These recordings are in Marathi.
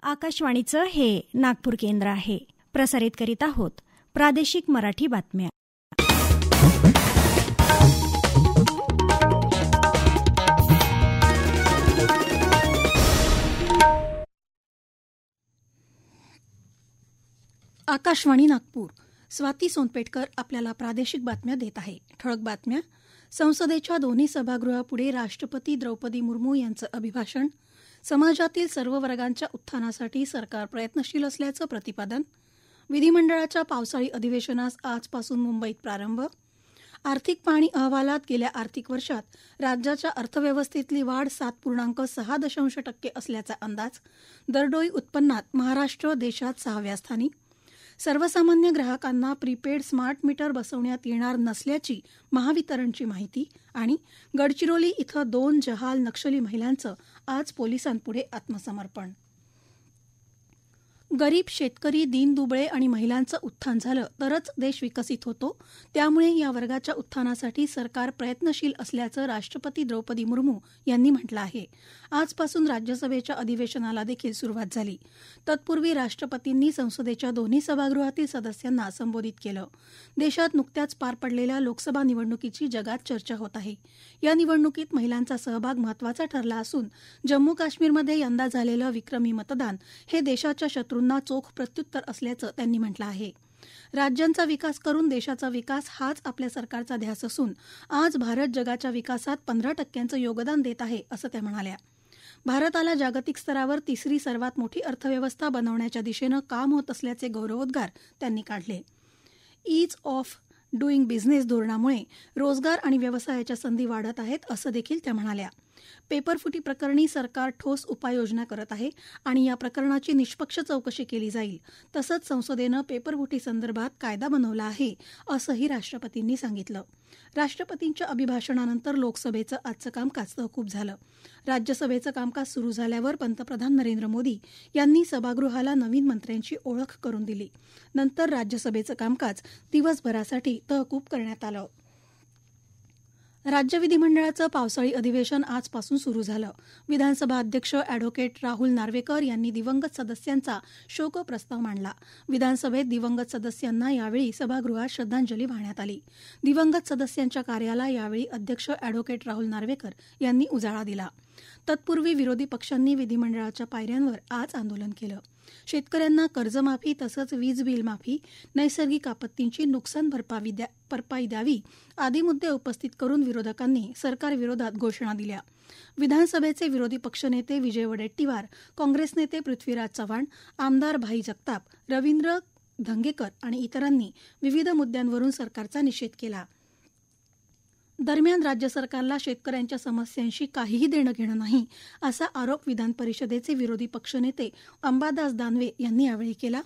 आकाशवाणीचं हे नागपूर केंद्र आहे. प्रसारित करीत आहोत प्रादेशिक मराठी बातम्या. आकाशवाणी नागपूर. स्वाती सोनपेटकर आपल्याला प्रादेशिक बातम्या देत आहे. ठळक बातम्या. संसदेच्या दोन्ही सभागृहापुढे राष्ट्रपती द्रौपदी मुर्मू यांचं अभिभाषण. समाजातील सर्व वर्गांच्या उत्थानासाठी सरकार प्रयत्नशील असल्याचं प्रतिपादन. विधिमंडळाच्या पावसाळी अधिवेशनास आजपासून मुंबईत प्रारंभ. आर्थिक पाहणी अहवालात गेल्या आर्थिक वर्षात राज्याच्या अर्थव्यवस्थेतली वाढ 7.6% असल्याचा अंदाज. दरडोई उत्पन्नात महाराष्ट्र देशात 6व्या स्थानी. सर्वसामान्य ग्राहकांना प्रीपेड स्मार्ट मीटर बसवण्यात येणार नसल्याची महावितरणची माहिती. आणि गडचिरोली इथं 2 जहाल नक्षली महिलांचं आज पोलिसांपुढे आत्मसमर्पण. गरीब, शेतकरी, दीनदुबळे आणि महिलांचं उत्थान झालं तरच देश विकसित होतो. त्यामुळे या वर्गाच्या उत्थानासाठी सरकार प्रयत्नशील असल्याचं राष्ट्रपती द्रौपदी मुर्मू यांनी म्हटलं आहे. आजपासून राज्यसभेच्या अधिवेशनाला देखील सुरुवात झाली. तत्पूर्वी राष्ट्रपतींनी संसदेच्या दोन्ही सभागृहातील सदस्यांना संबोधित केलं. देशात नुकत्याच पार पडलेल्या लोकसभा निवडणुकीची जगात चर्चा होत आहे. या निवडणुकीत महिलांचा सहभाग महत्त्वाचा ठरला असून जम्मू काश्मीरमध्ये यंदा झालेलं विक्रमी मतदान हे देशाच्या शत्रूंना चोख प्रत्युत्तर असल्याचं त्यांनी म्हटलं आहे. राज्यांचा विकास करून देशाचा विकास हाच आपल्या सरकारचा ध्यास असून आज भारत जगाच्या विकासात 15% योगदान देत आहे असं त्या म्हणाल्या. भारताला जागतिक स्तरावर तिसरी सर्वात मोठी अर्थव्यवस्था बनवण्याच्या दिशेनं काम होत असल्याचे गौरवोद्गार त्यांनी काढले. ईज ऑफ डुईंग बिझनेस धोरणामुळे रोजगार आणि व्यवसायाच्या संधी वाढत आहेत असं देखील त्या म्हणाल्या. पेपरफुटी प्रकरणी सरकार ठोस उपाययोजना करत आहे आणि या प्रकरणाची निष्पक्ष चौकशी केली जाईल. तसंच संसदेनं पेपरफुटी संदर्भात कायदा बनवला आहे असंही राष्ट्रपतींनी सांगितलं. राष्ट्रपतींच्या अभिभाषणानंतर लोकसभेचं आजचं कामकाज तहकूब झालं. राज्यसभेचं कामकाज सुरू झाल्यावर पंतप्रधान नरेंद्र मोदी यांनी सभागृहाला नवीन मंत्र्यांची ओळख करून दिली. नंतर राज्यसभेचं कामकाज दिवसभरासाठी तहकूब करण्यात आलं. राज्य विधिमंडळाचं पावसाळी अधिवेशन आजपासून सुरू झालं. विधानसभा अध्यक्ष अॅडव्होकेट राहुल नार्वेकर यांनी दिवंगत सदस्यांचा शोकप्रस्ताव मांडला. विधानसभेत दिवंगत सदस्यांना यावेळी सभागृहात श्रद्धांजली वाहण्यात आली. दिवंगत सदस्यांच्या कार्याला यावेळी अध्यक्ष अॅडव्होकेट राहुल नार्वेकर यांनी उजाळा दिला. तत्पूर्वी विरोधी पक्षांनी विधिमंडळाच्या पायऱ्यांवर आज आंदोलन केलं. शेतकऱ्यांना कर्जमाफी तसंच वीज बिल माफी, नैसर्गिक आपत्तींची नुकसान भरपाई द्यावी आदी मुद्दे उपस्थित करून विरोधकांनी सरकारविरोधात घोषणा दिल्या. विधानसभेचे विरोधी पक्षनेते विजय वडेट्टीवार, काँग्रेस नेते पृथ्वीराज चव्हाण, आमदार भाई जगताप, रवींद्र धंगेकर आणि इतरांनी विविध मुद्द्यांवरून सरकारचा निषेध केला. दरम्यान राज्य सरकारला शेतकऱ्यांच्या समस्यांशी काहीही देणं घेणं नाही असा आरोप विधान परिषदेचे विरोधी पक्षनेते अंबादास दानवे यांनी यावेळी केला.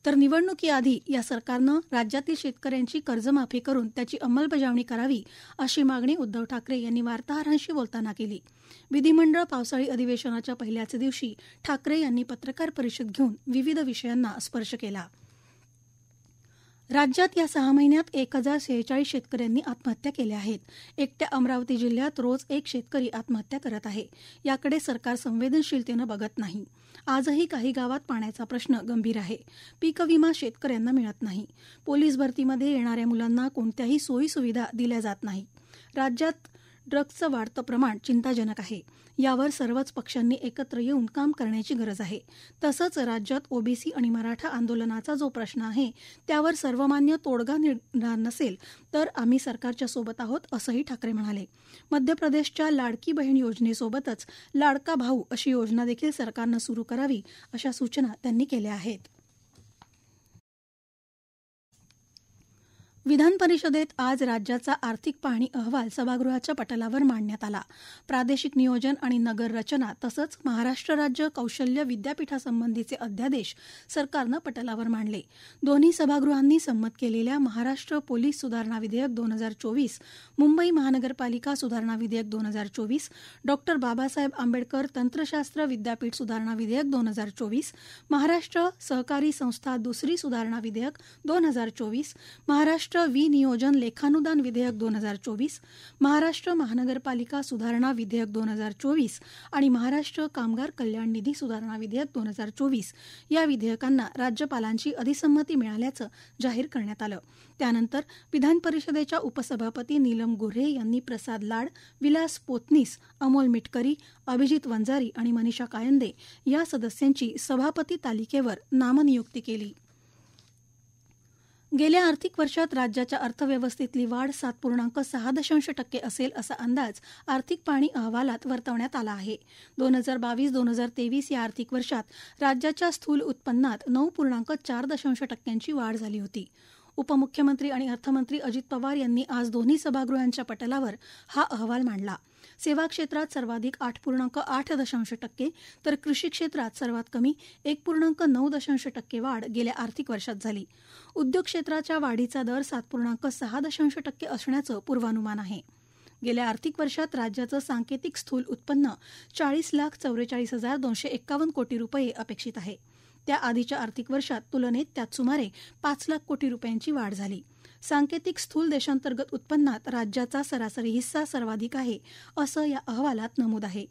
तर निवडणुकीआधी या सरकारनं राज्यातील शेतकऱ्यांची कर्जमाफी करून त्याची अंमलबजावणी करावी अशी मागणी उद्धव ठाकरे यांनी वार्ताहरांशी बोलताना केली. विधिमंडळ पावसाळी अधिवेशनाच्या पहिल्याच दिवशी ठाकरे यांनी पत्रकार परिषद घेऊन विविध विषयांना स्पर्श केला. राज्यात या 6 महिन्यात 1046 शेतकऱ्यांनी आत्महत्या केल्या आहेत. एकट्या अमरावती जिल्ह्यात रोज एक शेतकरी आत्महत्या करत आहे. याकडे सरकार संवेदनशीलतेनं बघत नाही. आजही काही गावात पाण्याचा प्रश्न गंभीर आहे. पीक विमा शेतकऱ्यांना मिळत नाही. पोलीस भरतीमध्ये येणाऱ्या मुलांना कोणत्याही सोयीसुविधा दिल्या जात नाही. राज्यात ड्रग्जचं वाढतं प्रमाण चिंताजनक आहे. यावर सर्वच पक्षांनी एकत्र येऊन काम करण्याची गरज आहे. तसंच राज्यात ओबीसी आणि मराठा आंदोलनाचा जो प्रश्न आहे त्यावर सर्वमान्य तोडगा निघणार नसेल तर आम्ही सरकारच्या सोबत आहोत असंही ठाकरे म्हणाले. मध्य प्रदेशच्या लाडकी बहीण योजनेसोबतच लाडका भाऊ अशी योजना देखील सरकारनं सुरू करावी अशा सूचना त्यांनी केल्या आहेत. विधान परिषदेत आज राज्याचा आर्थिक पाहणी अहवाल सभागृहाच्या पटलावर मांडण्यात आला. प्रादेशिक नियोजन आणि नगर रचना तसंच महाराष्ट्र राज्य कौशल्य विद्यापीठासंबंधीचे अध्यादेश सरकारनं पटलावर मांडले. दोन्ही सभागृहांनी संमत केलेल्या महाराष्ट्र पोलीस सुधारणा विधेयक 2024, मुंबई महानगरपालिका सुधारणा विधेयक 2024, डॉ. बाबासाहेब आंबेडकर तंत्रशास्त्र विद्यापीठ सुधारणा विधेयक 2024, महाराष्ट्र सहकारी संस्था दुसरी सुधारणा विधेयक 2024, महाराष्ट्र महाराष्ट्र विनियोजन लेखानुदान विधेयक 2024, महाराष्ट्र महानगरपालिका सुधारणा विधेयक 2024 आणि महाराष्ट्र कामगार कल्याण निधी सुधारणा विधेयक 2024 या विधेयकांना राज्यपालांची अधिसंमती मिळाल्याचं जाहीर करण्यात आलं. त्यानंतर विधान परिषदेच्या उपसभापती नीलम गोऱ्हे यांनी प्रसाद लाड, विलास पोतनीस, अमोल मिटकरी, अभिजित वंजारी आणि मनीषा कायंदे या सदस्यांची सभापती तालिकेवर नामनियुक्ती केली. गेल्या आर्थिक वर्षात राज्याच्या अर्थव्यवस्थेतली वाढ 7.6% असेल असा अंदाज आर्थिक पाहणी अहवालात वर्तवण्यात आला आहे. 2022-2023 या आर्थिक वर्षात राज्याच्या स्थूल उत्पन्नात 9.4% वाढ झाली होती. उपमुख्यमंत्री आणि अर्थमंत्री अजित पवार यांनी आज दोन्ही सभागृहांच्या पटलावर हा अहवाल मांडला. सेवा क्षेत्रात सर्वाधिक 8.8% तर कृषी क्षेत्रात सर्वात कमी 1.9% वाढ गेल्या आर्थिक वर्षात झाली. उद्योग क्षेत्राच्या वाढीचा दर 7.6% असण्याचं पूर्वानुमान आहे. गेल्या आर्थिक वर्षात राज्याचं सांकेतिक स्थूल उत्पन्न 40,44,251 कोटी रुपये अपेक्षित आहे. त्या आधीच्या आर्थिक वर्षात तुलनेत त्यात सुमारे 5 लाख कोटी रुपयांची वाढ झाली. सांकेतिक स्थूल देशांतर्गत उत्पन्नात राज्याचा सरासरी हिस्सा सर्वाधिक आहे असं या अहवालात नमूद आहे.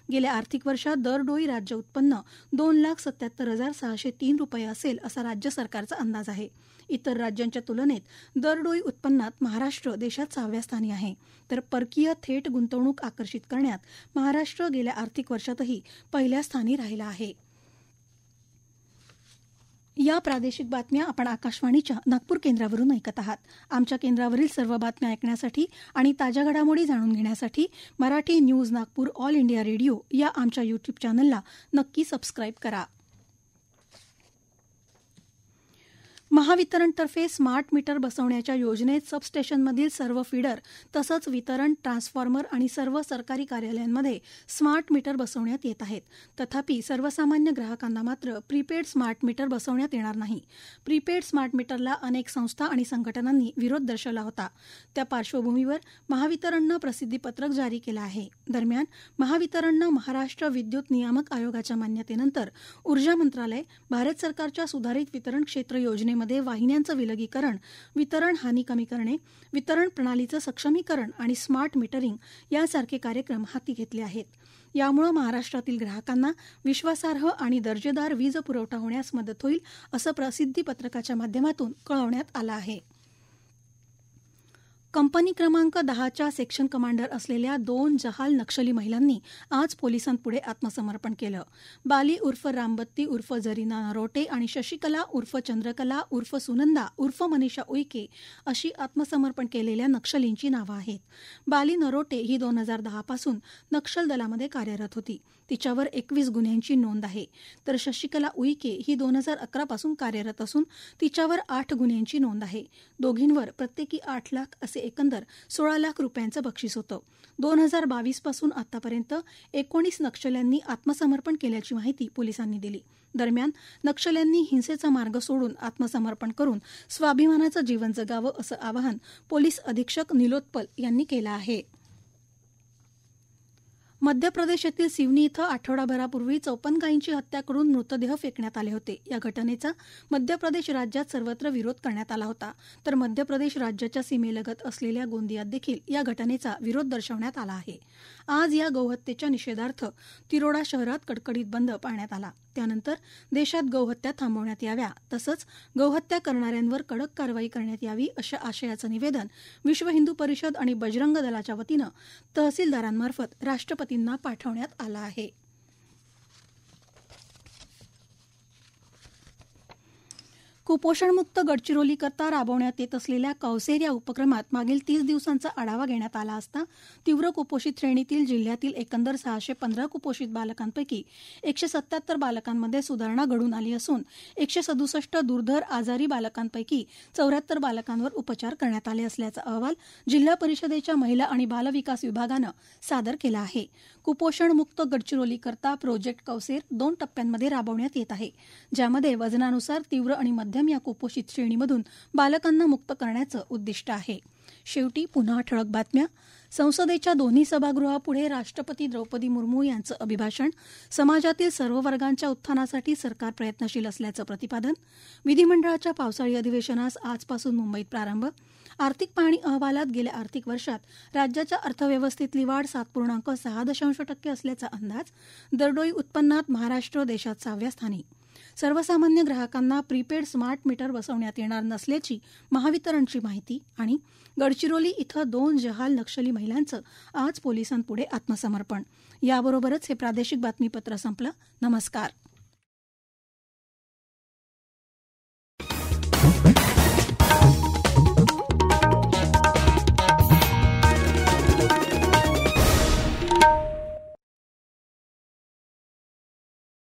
गेल्या आर्थिक वर्षात दरडोई राज्य उत्पन्न 2,77,603 रुपये असेल असा राज्य सरकारचा अंदाज आहे. इतर राज्यांच्या तुलनेत दरडोई उत्पन्नात महाराष्ट्र देशात 6व्या स्थानी आहे, तर परकीय थेट गुंतवणूक आकर्षित करण्यात महाराष्ट्र गेल्या आर्थिक वर्षातही पहिल्या स्थानी राहिला आहे. या प्रादेशिक बातम्या आपण आकाशवाणीच्या नागपूर केंद्रावरून ऐकत आहात. आमच्या केंद्रावरील सर्व बातम्या ऐकण्यासाठी आणि ताज्या घडामोडी जाणून घेण्यासाठी Marathi news Nagpur all India radio या आमच्या यूट्यूब चॅनलला नक्की सबस्क्राईब करा. महावितरणतर्फे स्मार्ट मीटर बसवण्याच्या योजनेत सबस्टेशनमधील सर्व फीडर तसंच वितरण ट्रान्सफॉर्मर आणि सर्व सरकारी कार्यालयांमध्ये स्मार्ट मीटर बसवण्यात येत आहेत. तथापि सर्वसामान्य ग्राहकांना मात्र प्रीपेड स्मार्ट मीटर बसवण्यात येणार नाही. प्रीपेड स्मार्ट मीटरला अनेक संस्था आणि संघटनांनी विरोध दर्शवला होता. त्या पार्श्वभूमीवर महावितरणनं प्रसिद्धीपत्रक जारी केलं आहे. दरम्यान महावितरणनं महाराष्ट्र विद्युत नियामक आयोगाच्या मान्यतेनंतर ऊर्जा मंत्रालय, भारत सरकारच्या सुधारित वितरण क्षेत्र योजने मध्ये वाहिन्यांचं विलगीकरण, वितरण हानी कमी करणे, वितरण प्रणालीचं सक्षमीकरण आणि स्मार्ट मीटरिंग यासारखे कार्यक्रम हाती घेतले आहेत. यामुळे महाराष्ट्रातील ग्राहकांना विश्वासार्ह आणि दर्जेदार वीज पुरवठा होण्यास मदत होईल असं प्रसिद्धी पत्रकाच्या माध्यमातून कळवण्यात आलं आहे. कंपनी क्रमांक 10च्या सेक्शन कमांडर असलेल्या 2 जहाल नक्षली महिलांनी आज पोलिसांपुढे आत्मसमर्पण केलं. बाली उर्फ रामबत्ती उर्फ जरीना नरोटे आणि शशिकला उर्फ चंद्रकला उर्फ सुनंदा उर्फ मनीषा उईके अशी आत्मसमर्पण केलेल्या नक्षलींची नावं आहेत. बाली नरोटे ही 2010 पासून नक्षल दलामध्ये कार्यरत होती. तिच्यावर 21 गुन्ह्यांची नोंद आहे. तर शशिकला उईके ही 2011 पासून कार्यरत असून तिच्यावर 8 गुन्ह्यांची नोंद आहे. दोघींवर प्रत्येकी 8 लाख असे एकंदर 16 लाख रुपयांचं बक्षीस होतं. 2022 पासून आतापर्यंत 19 नक्षल्यांनी आत्मसमर्पण केल्याची माहिती पोलिसांनी दिली. दरम्यान नक्षल्यांनी हिंसेचा मार्ग सोडून आत्मसमर्पण करून स्वाभिमानाचं जीवन जगावं असं आवाहन पोलीस अधीक्षक निलोत्पल यांनी केलं आहे. मध्य प्रदेशातील सिवनी इथं आठवडाभरापूर्वी 54 गायींची हत्या करून मृतदेह फेकण्यात आले होते. या घटनेचा मध्य प्रदेश राज्यात सर्वत्र विरोध करण्यात आला होता. तर मध्य प्रदेश राज्याच्या सीमेलगत असलेल्या गोंदियात देखील या घटनेचा विरोध दर्शवण्यात आला आहे. आज या गौहत्येच्या निषेधार्थ तिरोडा शहरात कडकडीत बंद पाळण्यात आला. त्यानंतर देशात गौहत्या थांबवण्यात याव्या तसंच गौहत्या करणाऱ्यांवर कडक कारवाई करण्यात यावी अशा आशयाचं निवेदन विश्व हिंदू परिषद आणि बजरंग दलाच्या वतीनं तहसीलदारांमार्फत राष्ट्रपतींना पाठवण्यात आलं आहे. कुपोषणमुक्त गडचिरोलीकरता राबवण्यात येत असलेल्या कौसेर या उपक्रमात मागील 30 दिवसांचा आढावा घेण्यात आला असता तीव्र कुपोषित श्रेणीतील जिल्ह्यातील एकंदर 615 कुपोषित बालकांपैकी 177 बालकांमध्ये सुधारणा घडून आली असून 167 दुर्धर आजारी बालकांपैकी 74 बालकांवर उपचार करण्यात आले असल्याचा अहवाल जिल्हा परिषदेच्या महिला आणि बालविकास विभागानं सादर केला आहे. कुपोषणमुक्त गडचिरोलीकरता प्रोजेक्ट कौसेर 2 टप्प्यांमध्ये राबवण्यात येत आहे, ज्यामध्ये वजनानुसार तीव्र आणि मध्यम या कुपोषित श्रेणीमधून बालकांना मुक्त करण्याचं उद्दिष्ट आहे. शेवटी पुन्हा ठळक बातम्या. संसदेच्या दोन्ही सभागृहापुढे राष्ट्रपती द्रौपदी मुर्मू यांचं अभिभाषण. समाजातील सर्व वर्गांच्या उत्थानासाठी सरकार प्रयत्नशील असल्याचं प्रतिपादन. विधिमंडळाच्या पावसाळी अधिवेशनास आजपासून मुंबईत प्रारंभ. आर्थिक पाहणी अहवालात गेल्या आर्थिक वर्षात राज्याच्या अर्थव्यवस्थेतली वाढ 7.6% असल्याचा अंदाज. दरडोई उत्पन्नात महाराष्ट्र देशात 6व्या स्थानी. सर्वसामान्य ग्राहकांना प्रीपेड स्मार्ट मीटर बसवण्यात येणार नसल्याची महावितरणची माहिती. आणि गडचिरोली इथं 2 जहाल नक्षली महिलांचं आज पोलिसांपुढे आत्मसमर्पण. याबरोबरच हे प्रादेशिक बातमीपत्र संपलं. नमस्कार.